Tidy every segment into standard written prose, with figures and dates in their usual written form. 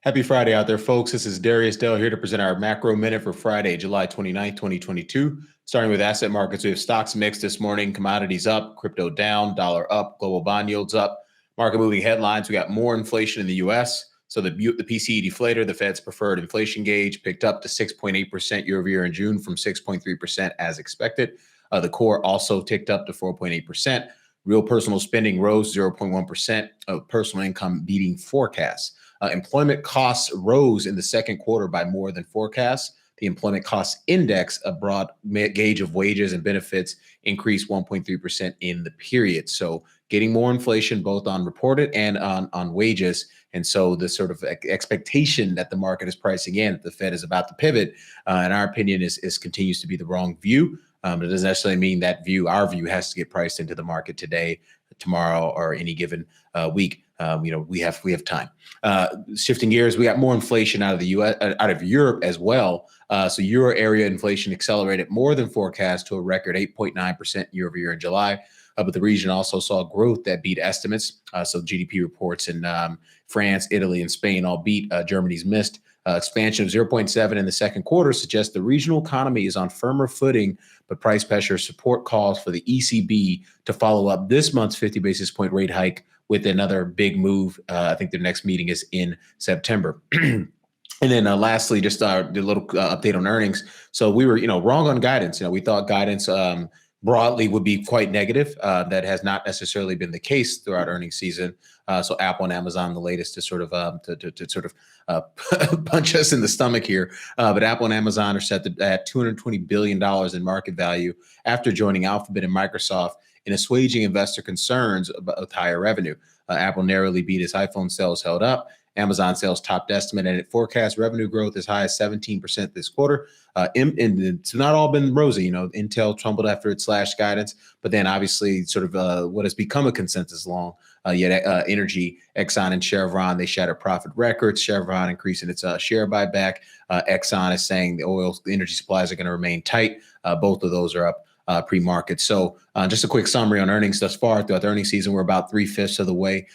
Happy Friday out there, folks. This is Darius Dale here to present our macro minute for Friday, July 29th, 2022. Starting with asset markets, we have stocks mixed this morning, commodities up, crypto down, dollar up, global bond yields up. Market moving headlines, we got more inflation in the U.S. So the PCE deflator, the Fed's preferred inflation gauge, picked up to 6.8% year over year in June from 6.3% as expected. The core also ticked up to 4.8%. Real personal spending rose 0.1% of personal income beating forecasts. Employment costs rose in the second quarter by more than forecasts. The employment cost index, a broad gauge of wages and benefits, increased 1.3% in the period. So getting more inflation both on reported and on wages. And so the sort of expectation that the market is pricing in, that the Fed is about to pivot, in our opinion, is continues to be the wrong view. It doesn't necessarily mean that our view has to get priced into the market today, tomorrow, or any given week. We have time. Shifting gears, we got more inflation out of the U.S., out of Europe as well. So Euro area inflation accelerated more than forecast to a record 8.9% year over year in July. But the region also saw growth that beat estimates. So GDP reports in France, Italy, and Spain all beat. Germany's missed. Expansion of 0.7 in the second quarter suggests the regional economy is on firmer footing, but price pressure support calls for the ECB to follow up this month's 50 basis point rate hike with another big move. I think their next meeting is in September. And then lastly, just the little update on earnings. So we were, wrong on guidance. We thought guidance broadly would be quite negative. That has not necessarily been the case throughout earnings season. So Apple and Amazon, the latest to sort of punch us in the stomach here. But Apple and Amazon are set at $220 billion in market value after joining Alphabet and Microsoft in assuaging investor concerns about higher revenue. Apple narrowly beat its iPhone sales held up. Amazon sales topped estimate, and it forecast revenue growth as high as 17% this quarter. And it's not all been rosy. Intel tumbled after its slashed guidance, but then obviously sort of what has become a consensus long. Yet Energy, Exxon, and Chevron, they shattered profit records. Chevron increasing its share buyback. Exxon is saying the energy supplies are going to remain tight. Both of those are up pre-market. So just a quick summary on earnings thus far throughout the earnings season. We're about 3/5 of the way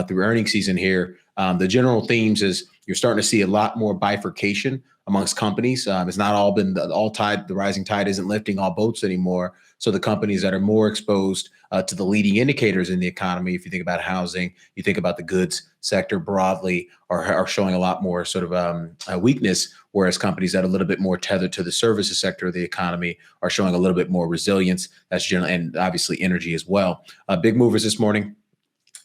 through earnings season here. The general themes is you're starting to see a lot more bifurcation amongst companies. It's not all been the rising tide isn't lifting all boats anymore. So the companies that are more exposed to the leading indicators in the economy, if you think about housing, you think about the goods sector broadly, are showing a lot more sort of weakness, whereas companies that are a little bit more tethered to the services sector of the economy are showing a little bit more resilience. That's generally, and obviously energy as well. Big movers this morning.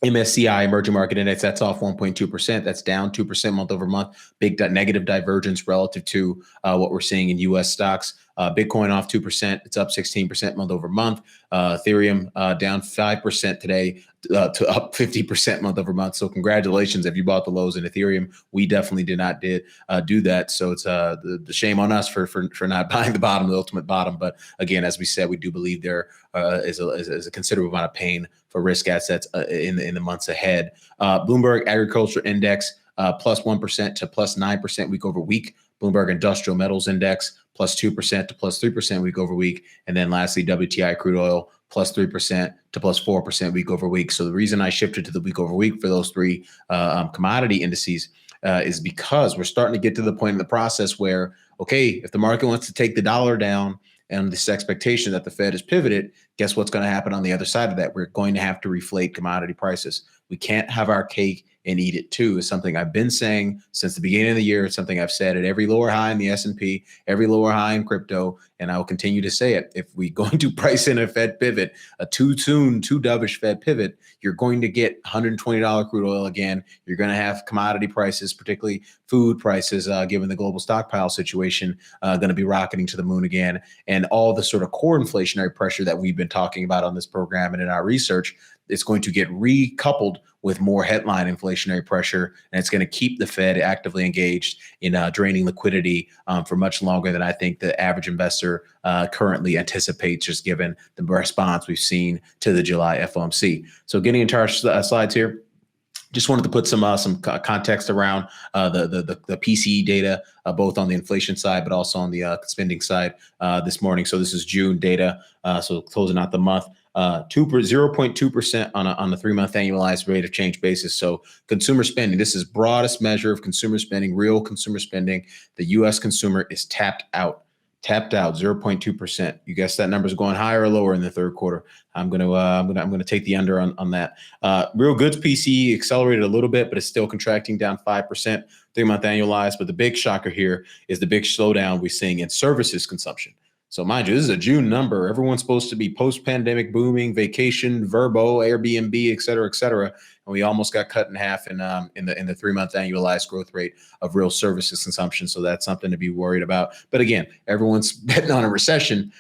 MSCI Emerging Market Index, that's off 1.2%. That's down 2% month over month. Big negative divergence relative to what we're seeing in U.S. stocks. Bitcoin off 2%. It's up 16% month over month. Ethereum down 5% today to up 50% month over month. So congratulations if you bought the lows in Ethereum. We definitely did not do that. So it's the shame on us for not buying the bottom, the ultimate bottom. But again, as we said, we do believe there is a considerable amount of pain for risk assets in the months ahead. Bloomberg Agriculture Index plus 1% to plus 9% week over week. Bloomberg Industrial Metals Index plus 2% to plus 3% week over week. And then lastly, WTI crude oil plus 3% to plus 4% week over week. So the reason I shifted to the week over week for those three commodity indices is because we're starting to get to the point in the process where, okay, if the market wants to take the dollar down and this expectation that the Fed has pivoted, guess what's going to happen on the other side of that? We're going to have to reflate commodity prices. We can't have our cake and eat it too. Is something I've been saying since the beginning of the year. It's something I've said at every lower high in the S&P, every lower high in crypto, and I will continue to say it. If we're going to price in a Fed pivot, a too dovish Fed pivot, you're going to get $120 crude oil again. You're going to have commodity prices, particularly food prices, given the global stockpile situation, going to be rocketing to the moon again. And all the sort of core inflationary pressure that we've been talking about on this program and in our research, it's going to get recoupled with more headline inflationary pressure, and it's going to keep the Fed actively engaged in draining liquidity for much longer than I think the average investor currently anticipates, just given the response we've seen to the July FOMC. So getting into our slides here. Just wanted to put some context around the PCE data, both on the inflation side, but also on the spending side this morning. So this is June data, so closing out the month. 0.2% on a 3-month annualized rate of change basis. So consumer spending, this is broadest measure of consumer spending, real consumer spending. The U.S. consumer is tapped out 0.2%. You guess that number is going higher or lower in the third quarter. I'm gonna take the under on that. Real goods PCE accelerated a little bit, but it's still contracting down 5%, 3-month annualized. But the big shocker here is the big slowdown we're seeing in services consumption. So mind you, this is a June number. Everyone's supposed to be post-pandemic booming, vacation, Verbo, Airbnb, et cetera, and we almost got cut in half in the 3-month annualized growth rate of real services consumption. So that's something to be worried about. But again, everyone's betting on a recession,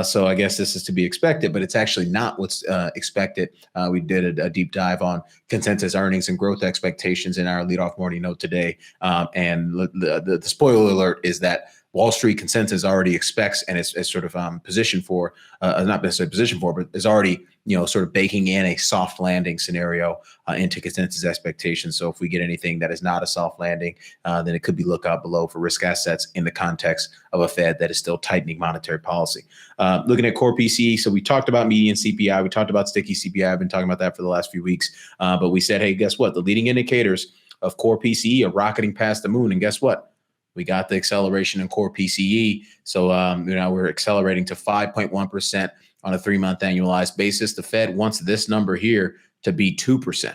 so I guess this is to be expected. But it's actually not what's expected. We did a deep dive on consensus earnings and growth expectations in our leadoff morning note today, and the spoiler alert is that Wall Street consensus already expects and is sort of positioned for, not necessarily positioned for, but is already, sort of baking in a soft landing scenario into consensus expectations. So if we get anything that is not a soft landing, then it could be look out below for risk assets in the context of a Fed that is still tightening monetary policy. Looking at core PCE, so we talked about median CPI, we talked about sticky CPI. I've been talking about that for the last few weeks, but we said, hey, guess what? The leading indicators of core PCE are rocketing past the moon, and guess what? We got the acceleration in core PCE. So we're accelerating to 5.1% on a 3-month annualized basis. The Fed wants this number here to be 2%.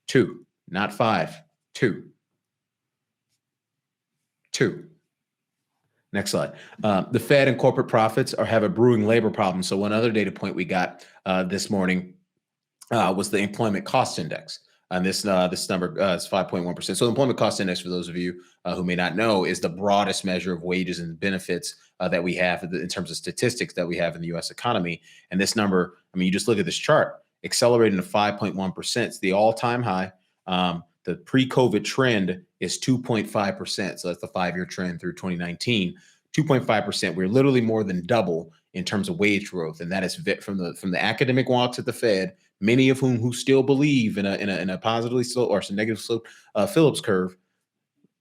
2, not 5, 2. 2. Next slide. The Fed and corporate profits have a brewing labor problem. So one other data point we got this morning was the employment cost index. And this number is 5.1%. So the employment cost index, for those of you who may not know, is the broadest measure of wages and benefits that we have in terms of statistics that we have in the U.S. economy. And this number, I mean, you just look at this chart, accelerating to 5.1%. It's the all-time high. The pre-COVID trend is 2.5%. So that's the 5-year trend through 2019. 2.5%. We're literally more than double in terms of wage growth, and that is from the academic wonks at the Fed, many of whom still believe in a positively slope or some negative slope Phillips curve.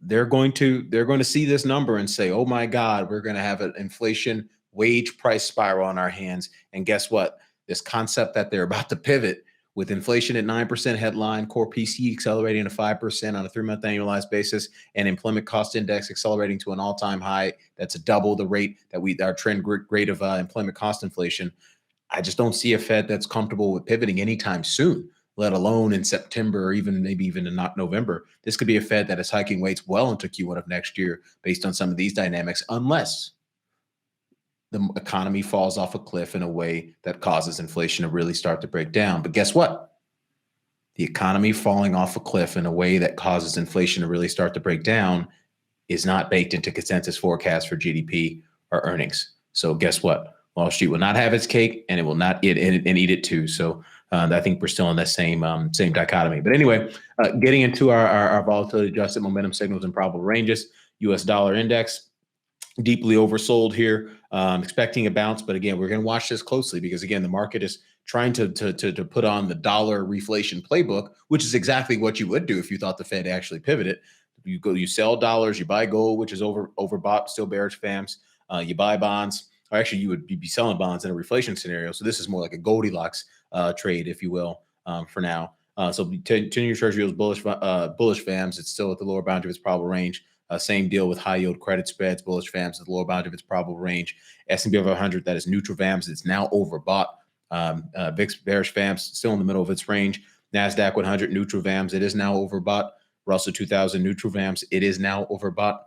They're going to see this number and say, "Oh my God, we're going to have an inflation wage price spiral on our hands." And guess what? This concept that they're about to pivot with inflation at 9% headline, core PCE accelerating to 5% on a 3-month annualized basis, and employment cost index accelerating to an all-time high. That's double the rate that our trend rate of employment cost inflation. I just don't see a Fed that's comfortable with pivoting anytime soon, let alone in September or maybe even in November. This could be a Fed that is hiking rates well into Q1 of next year based on some of these dynamics, unless the economy falls off a cliff in a way that causes inflation to really start to break down. But guess what? The economy falling off a cliff in a way that causes inflation to really start to break down is not baked into consensus forecasts for GDP or earnings. So guess what? Wall Street will not have its cake, and it will not eat it too. So I think we're still in that same dichotomy. But anyway, getting into our volatility adjusted momentum signals and probable ranges. U.S. dollar index deeply oversold here, expecting a bounce. But again, we're going to watch this closely because, again, the market is trying to put on the dollar reflation playbook, which is exactly what you would do if you thought the Fed actually pivoted. You sell dollars, you buy gold, which is overbought, still bearish FAMs. You buy bonds, or actually you would be selling bonds in a reflation scenario. So this is more like a Goldilocks trade, if you will, for now. So 10-year Treasury was bullish FAMs. It's still at the lower boundary of its probable range. Same deal with high yield credit spreads, bullish FAMs at the lower boundary of its probable range. S&P 500, that is neutral FAMs. It's now overbought. VIX bearish FAMs still in the middle of its range. NASDAQ 100 neutral FAMs, it is now overbought. Russell 2000 neutral FAMs, it is now overbought.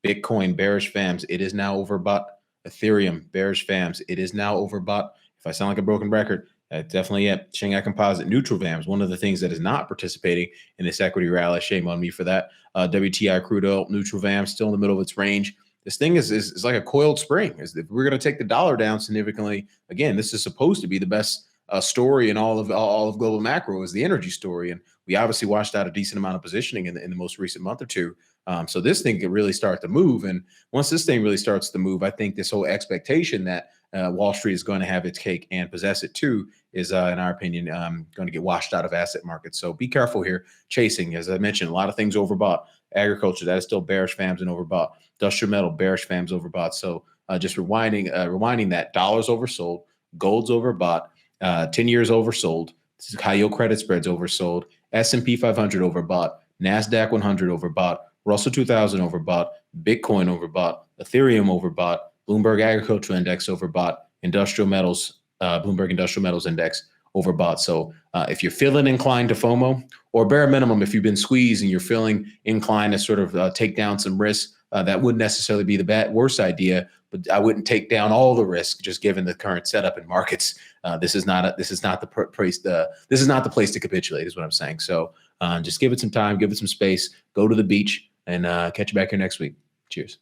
Bitcoin bearish FAMs, it is now overbought. Ethereum bearish FAMs, it is now overbought. If I sound like a broken record, definitely it. Shanghai Composite neutral FAMs, one of the things that is not participating in this equity rally. Shame on me for that. WTI crude oil neutral FAMs still in the middle of its range. This thing is like a coiled spring. If we're going to take the dollar down significantly, again, this is supposed to be the best story in all of global macro is the energy story, and we obviously washed out a decent amount of positioning in the most recent month or two. So this thing could really start to move, and once this thing really starts to move, I think this whole expectation that Wall Street is going to have its cake and possess it too is, in our opinion, going to get washed out of asset markets. So be careful here. Chasing, as I mentioned, a lot of things overbought. Agriculture, that is still bearish FAMs and overbought. Industrial metal, bearish FAMs overbought. So just rewinding that, dollars oversold, gold's overbought. 10 years oversold. High yield credit spreads oversold. S&P 500 overbought. NASDAQ 100 overbought. Russell 2000 overbought. Bitcoin overbought. Ethereum overbought. Bloomberg Agricultural Index overbought. Industrial metals, Bloomberg Industrial Metals Index overbought. So if you're feeling inclined to FOMO, or bare minimum, if you've been squeezed and you're feeling inclined to sort of take down some risks, that wouldn't necessarily be the worst idea, but I wouldn't take down all the risk just given the current setup in markets. This is not the place to capitulate, is what I'm saying. So just give it some time, give it some space, go to the beach, and catch you back here next week. Cheers.